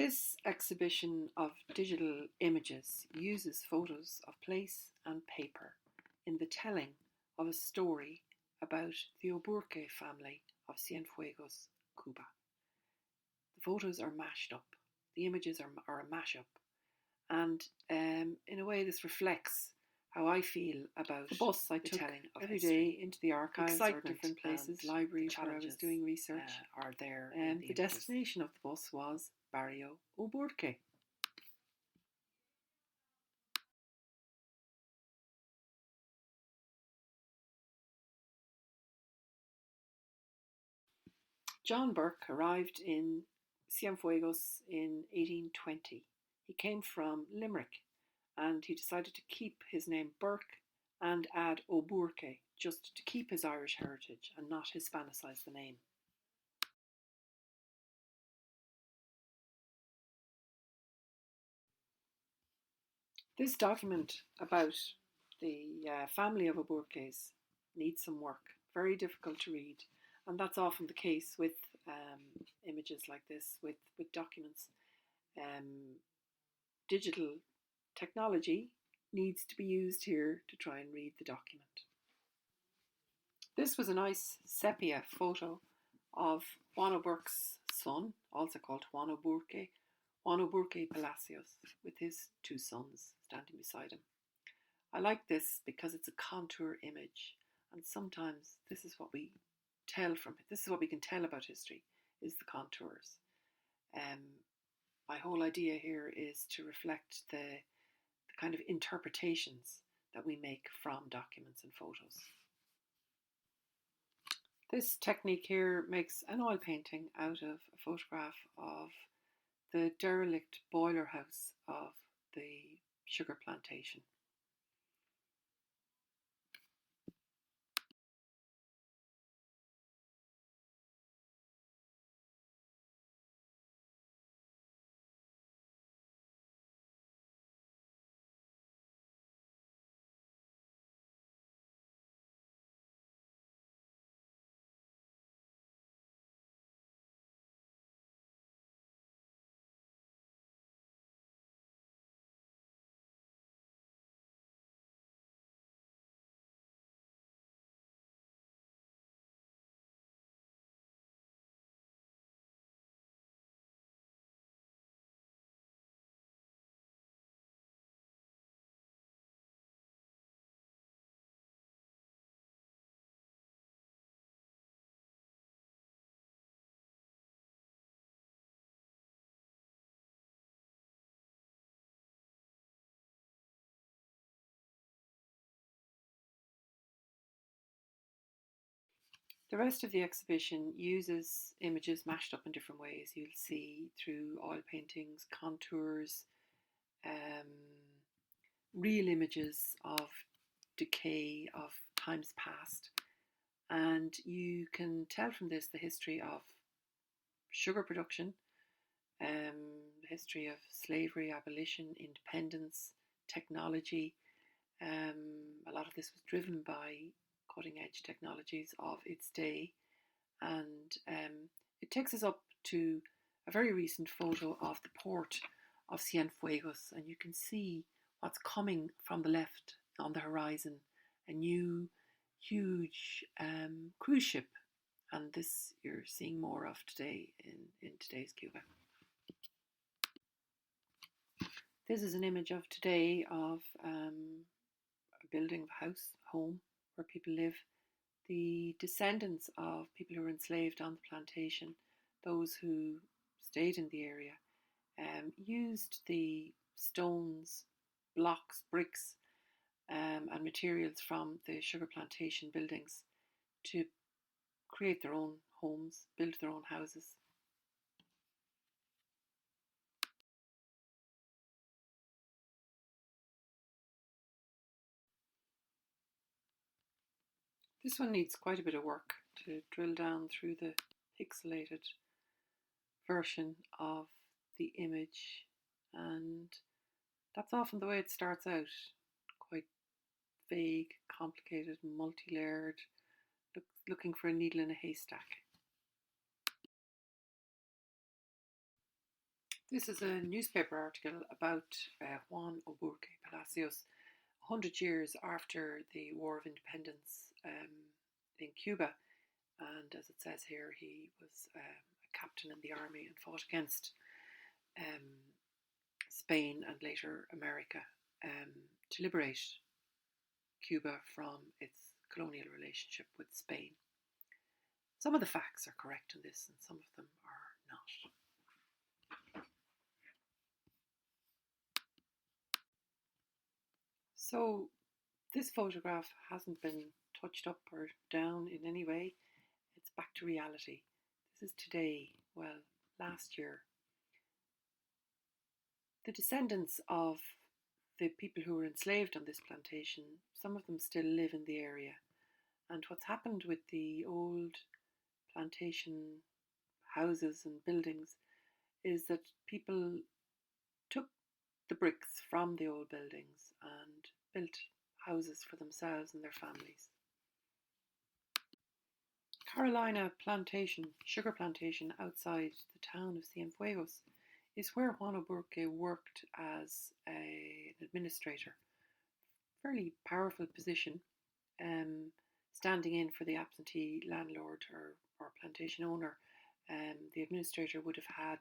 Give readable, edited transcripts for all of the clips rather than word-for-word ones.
This exhibition of digital images uses photos of place and paper in the telling of a story about the Oburque family of Cienfuegos, Cuba. The photos are mashed up. The images are a mashup. And in a way, this reflects how I feel about the bus I took telling of every day into the archives or different places, libraries where I was doing research. Are there? The destination of the bus was Barrio Oburque. John Burke arrived in Cienfuegos in 1820. He came from Limerick and he decided to keep his name Burke and add Oburque just to keep his Irish heritage and not Hispanicize the name. This document about the family of Oburques needs some work, very difficult to read, and that's often the case with images like this, with documents. Digital technology needs to be used here to try and read the document. This was a nice sepia photo of Juan Oburque's son, also called Juan Oburque Palacios, with his two sons standing beside him. I like this because it's a contour image, and sometimes this is what we tell from it. This is what we can tell about history, is the contours. My whole idea here is to reflect the kind of interpretations that we make from documents and photos. This technique here makes an oil painting out of a photograph of the derelict boiler house of the sugar plantation. The rest of the exhibition uses images mashed up in different ways. You'll see through oil paintings, contours, real images of decay, of times past. And you can tell from this the history of sugar production, the history of slavery, abolition, independence, technology. A lot of this was driven by cutting edge technologies of its day, and it takes us up to a very recent photo of the port of Cienfuegos, and you can see what's coming from the left on the horizon, a new huge cruise ship, and this you're seeing more of today in today's Cuba. This is an image of today of a building, a house, home, where people live. The descendants of people who were enslaved on the plantation, those who stayed in the area, used the stones, blocks, bricks, and materials from the sugar plantation buildings to create their own homes, build their own houses. This one needs quite a bit of work to drill down through the pixelated version of the image, and that's often the way it starts out, quite vague, complicated, multi-layered, looking for a needle in a haystack. This is a newspaper article about Juan Oburque Palacios, 100 years after the War of Independence in Cuba. And as it says here, he was a captain in the army and fought against Spain and later America to liberate Cuba from its colonial relationship with Spain. Some of the facts are correct in this and some of them are not. So this photograph hasn't been touched up or down in any way. It's back to reality. This is today, well, last year. The descendants of the people who were enslaved on this plantation, some of them still live in the area. And what's happened with the old plantation houses and buildings is that people took the bricks from the old buildings and built houses for themselves and their families. Carolina plantation, sugar plantation outside the town of Cinefuegos, is where Juan Oburque worked as an administrator. Fairly powerful position, standing in for the absentee landlord or plantation owner. The administrator would have had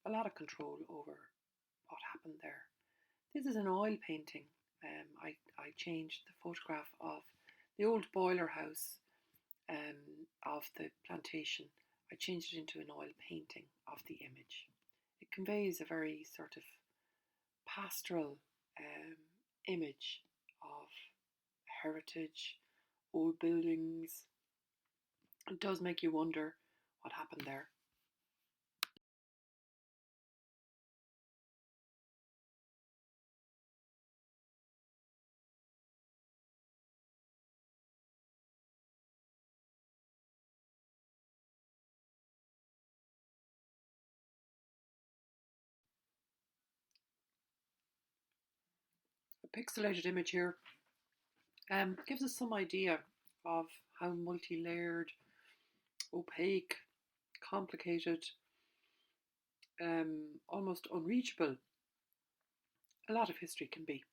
a lot of control over what happened there. This is an oil painting. I changed the photograph of the old boiler house of the plantation. I changed it into an oil painting of the image. It conveys a very sort of pastoral image of heritage, old buildings. It does make you wonder what happened there. A pixelated image here gives us some idea of how multi-layered, opaque, complicated, almost unreachable a lot of history can be.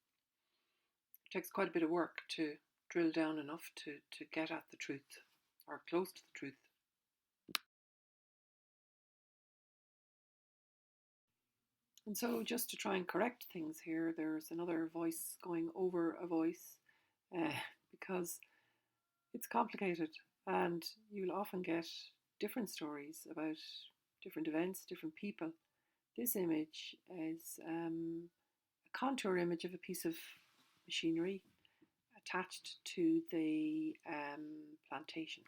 It takes quite a bit of work to drill down enough to get at the truth, or close to the truth. And so just to try and correct things here, there's another voice going over a voice because it's complicated and you'll often get different stories about different events, different people. This image is a contour image of a piece of machinery attached to the plantation.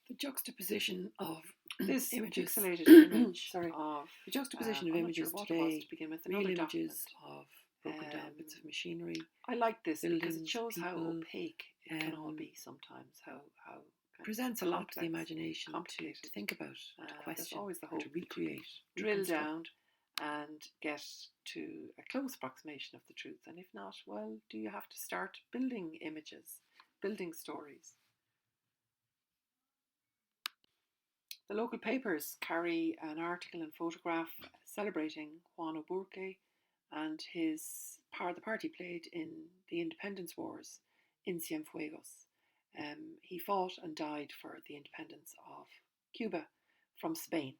The juxtaposition of this pixelated image of the juxtaposition of images today, to begin with, real images of broken down bits of machinery. I like this because it shows how opaque it can all be sometimes. How presents a lot to the imagination to think about, to question, always the hope to recreate, drill down, and get to a close approximation of the truth. And if not, well, do you have to start building images, building stories? The local papers carry an article and photograph celebrating Juan Oburque and the part he played in the independence wars in Cienfuegos. He fought and died for the independence of Cuba from Spain.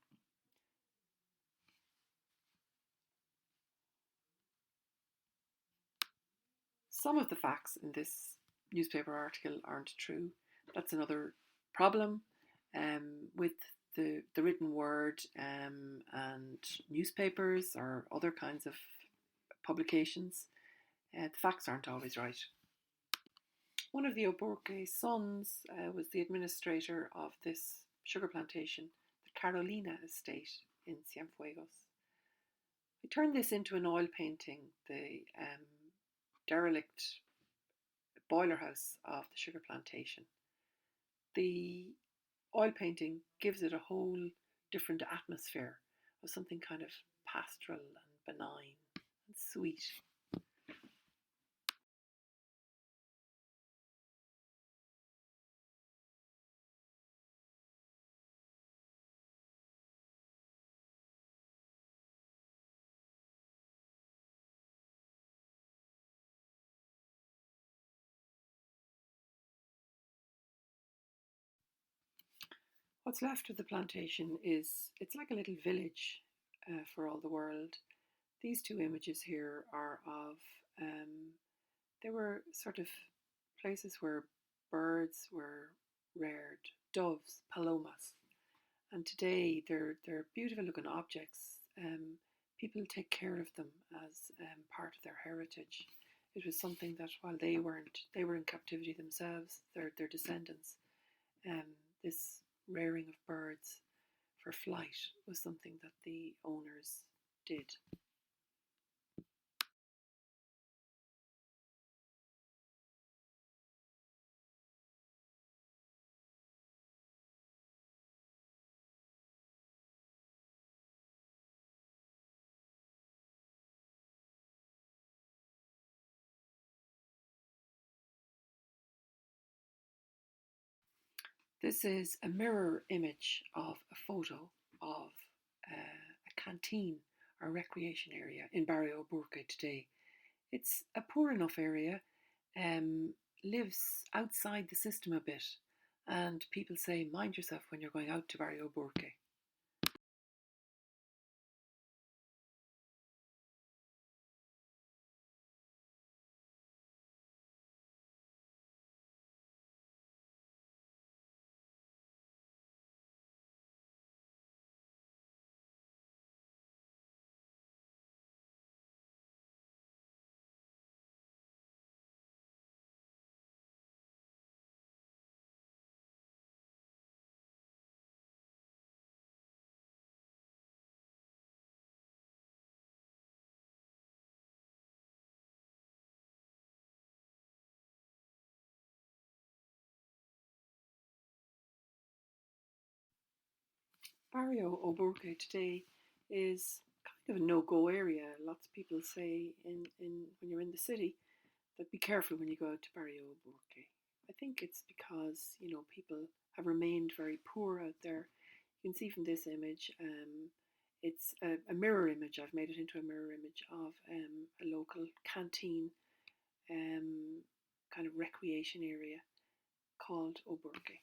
some of the facts in this newspaper article aren't true. That's another problem with the written word and newspapers or other kinds of publications. The facts aren't always right. One of the Oburque sons was the administrator of this sugar plantation, the Carolina estate in Cienfuegos. I turned this into an oil painting, the derelict boiler house of the sugar plantation. The oil painting gives it a whole different atmosphere of something kind of pastoral and benign and sweet. What's left of the plantation is, it's like a little village for all the world. These two images here are of, they were sort of places where birds were reared, doves, palomas. And today they're beautiful looking objects. People take care of them as part of their heritage. It was something that while they were in captivity themselves, their descendants. This rearing of birds for flight was something that the owners did. This is a mirror image of a photo of a canteen or recreation area in Barrio Burke today. It's a poor enough area, um, lives outside the system a bit, and people say, mind yourself when you're going out to Barrio Burke. Barrio Oburque today is kind of a no-go area. Lots of people say in when you're in the city that be careful when you go out to Barrio Oburque. I think it's because people have remained very poor out there. You can see from this image, it's a mirror image. I've made it into a mirror image of a local canteen, kind of recreation area called Oburque.